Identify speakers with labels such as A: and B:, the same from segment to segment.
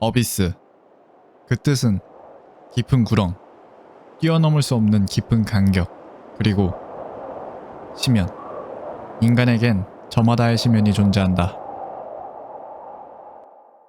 A: 어비스. 그 뜻은 깊은 구렁, 뛰어넘을 수 없는 깊은 간격, 그리고 심연. 인간에겐 저마다의 심연이 존재한다.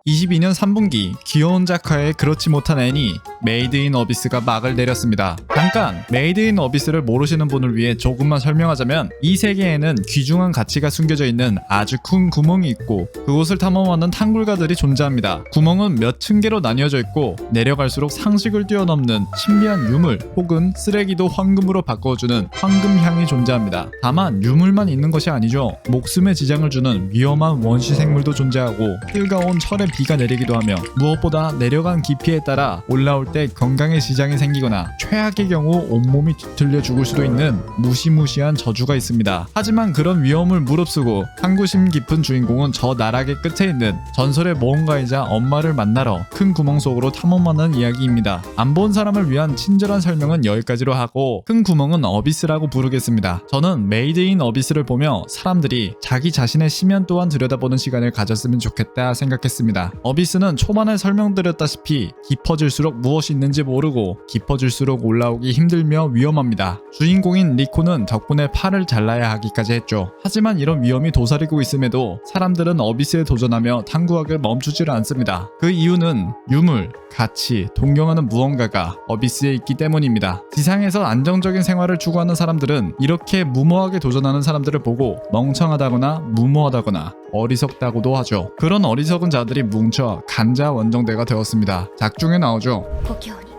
A: 22년 3분기 귀여운 자카의 그렇지 못한 애니 메이드 인 어비스가 막을 내렸습니다. 잠깐 메이드 인 어비스를 모르시는 분을 위해 조금만 설명하자면 이 세계에는 귀중한 가치가 숨겨져 있는 아주 큰 구멍이 있고 그곳을 탐험하는 탕굴가들이 존재합니다. 구멍은 몇 층계로 나뉘어져 있고 내려갈수록 상식을 뛰어넘는 신비한 유물 혹은 쓰레기도 황금으로 바꿔주는 황금향이 존재합니다. 다만 유물만 있는 것이 아니죠. 목숨에 지장을 주는 위험한 원시 생물도 존재하고 뜨거운 철의 비가 내리기도 하며 무엇보다 내려간 깊이에 따라 올라올 때 건강에 지장이 생기거나 최악의 경우 온몸이 뒤틀려 죽을 수도 있는 무시무시한 저주가 있습니다. 하지만 그런 위험을 무릅쓰고 탐구심 깊은 주인공은 저 나락의 끝에 있는 전설의 모험가이자 엄마를 만나러 큰 구멍 속으로 탐험하는 이야기입니다. 안 본 사람을 위한 친절한 설명은 여기까지로 하고 큰 구멍은 어비스라고 부르겠습니다. 저는 메이드 인 어비스를 보며 사람들이 자기 자신의 심연 또한 들여다보는 시간을 가졌으면 좋겠다 생각했습니다. 어비스는 초반에 설명드렸다시피 깊어질수록 무엇이 있는지 모르고 깊어질수록 올라오기 힘들며 위험합니다. 주인공인 리코는 덕분에 팔을 잘라야 하기까지 했죠. 하지만 이런 위험이 도사리고 있음에도 사람들은 어비스에 도전하며 탐구하기를 멈추지를 않습니다. 그 이유는 유물, 가치, 동경하는 무언가가 어비스에 있기 때문입니다. 지상에서 안정적인 생활을 추구하는 사람들은 이렇게 무모하게 도전하는 사람들을 보고 멍청하다거나 무모하다거나 어리석다고도 하죠. 그런 어리석은 자들이 뭉쳐 간자 원정대가 되었습니다. 작중에 나오죠.
B: 故郷に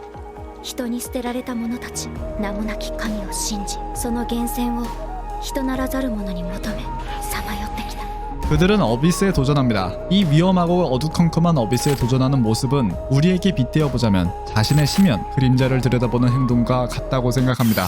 B: 人に捨てられた者たち名もなき神を信じその源泉を人ならざる者に求めさまよってきた
A: 그들은 어비스에 도전합니다. 이 위험하고 어두컴컴한 어비스에 도전하는 모습은 우리에게 빗대어 보자면 자신의 심연, 그림자를 들여다보는 행동과 같다고 생각합니다.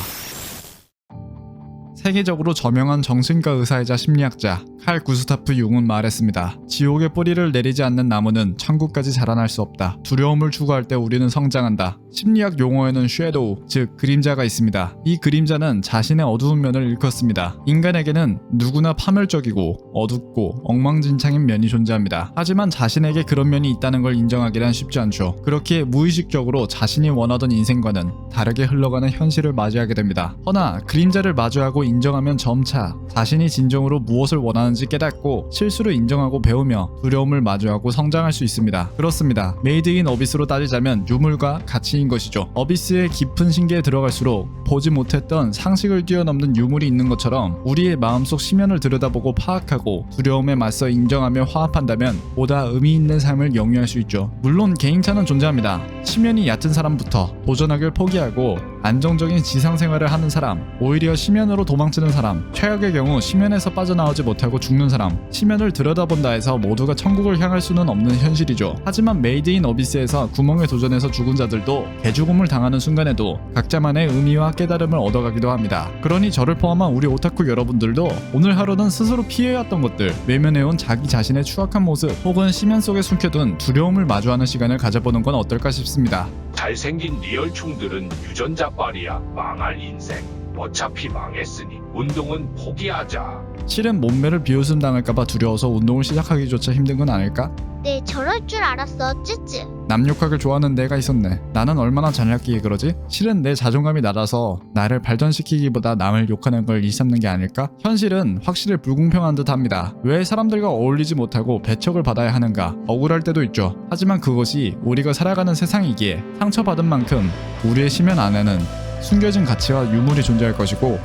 A: 세계적으로 저명한 정신과 의사이자 심리학자 칼 구스타프 융은 말했습니다. 지옥의 뿌리를 내리지 않는 나무는 천국까지 자라날 수 없다. 두려움을 추구할 때 우리는 성장한다. 심리학 용어에는 섀도우, 즉 그림자가 있습니다. 이 그림자는 자신의 어두운 면을 일컫습니다. 인간에게는 누구나 파멸적이고 어둡고 엉망진창인 면이 존재합니다. 하지만 자신에게 그런 면이 있다는 걸 인정하기란 쉽지 않죠. 그렇게 무의식적으로 자신이 원하던 인생과는 다르게 흘러가는 현실을 맞이하게 됩니다. 허나 그림자를 마주하고 인정하면 점차 자신이 진정으로 무엇을 원하는지 깨닫고 실수를 인정하고 배우며 두려움을 마주하고 성장할 수 있습니다. 그렇습니다. 메이드 인 어비스로 따지자면 유물과 가치인 것이죠. 어비스의 깊은 신계에 들어갈수록 보지 못했던 상식을 뛰어넘는 유물이 있는 것처럼 우리의 마음속 심연을 들여다보고 파악하고 두려움에 맞서 인정하며 화합한다면 보다 의미 있는 삶을 영위할 수 있죠. 물론 개인차는 존재합니다. 심연이 얕은 사람부터 도전하기를 포기하고 안정적인 지상생활을 하는 사람, 오히려 심연으로 도망치는 사람, 최악의 경우 심연에서 빠져나오지 못하고 죽는 사람, 심연을 들여다본다 해서 모두가 천국을 향할 수는 없는 현실이죠. 하지만 메이드 인 어비스에서 구멍에 도전해서 죽은 자들도 개죽음을 당하는 순간에도 각자만의 의미와 깨달음을 얻어가기도 합니다. 그러니 저를 포함한 우리 오타쿠 여러분들도 오늘 하루는 스스로 피해왔던 것들, 외면해온 자기 자신의 추악한 모습 혹은 심연 속에 숨겨둔 두려움을 마주하는 시간을 가져보는 건 어떨까 싶습니다.
C: 잘생긴 리얼충들은 유전자빨이야. 망할 인생. 어차피 망했으니 운동은 포기하자.
A: 실은 몸매를 비웃음 당할까봐 두려워서 운동을 시작하기조차 힘든 건 아닐까?
D: 네, 저럴 줄 알았어, 쯔쯔.
A: 남 욕하길 좋아하는 내가 있었네. 나는 얼마나 잘났기에 그러지? 실은 내 자존감이 낮아서 나를 발전시키기보다 남을 욕하는 걸 일삼는 게 아닐까? 현실은 확실히 불공평한 듯 합니다. 왜 사람들과 어울리지 못하고 배척을 받아야 하는가? 억울할 때도 있죠. 하지만 그것이 우리가 살아가는 세상이기에 상처받은 만큼 우리의 심연 안에는 숨겨진 가치와 유물이 존재할 것이고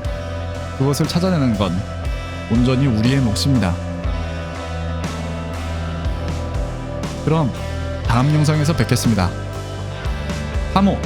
A: 그것을 찾아내는 건 온전히 우리의 몫입니다. 그럼 다음 영상에서 뵙겠습니다. 3호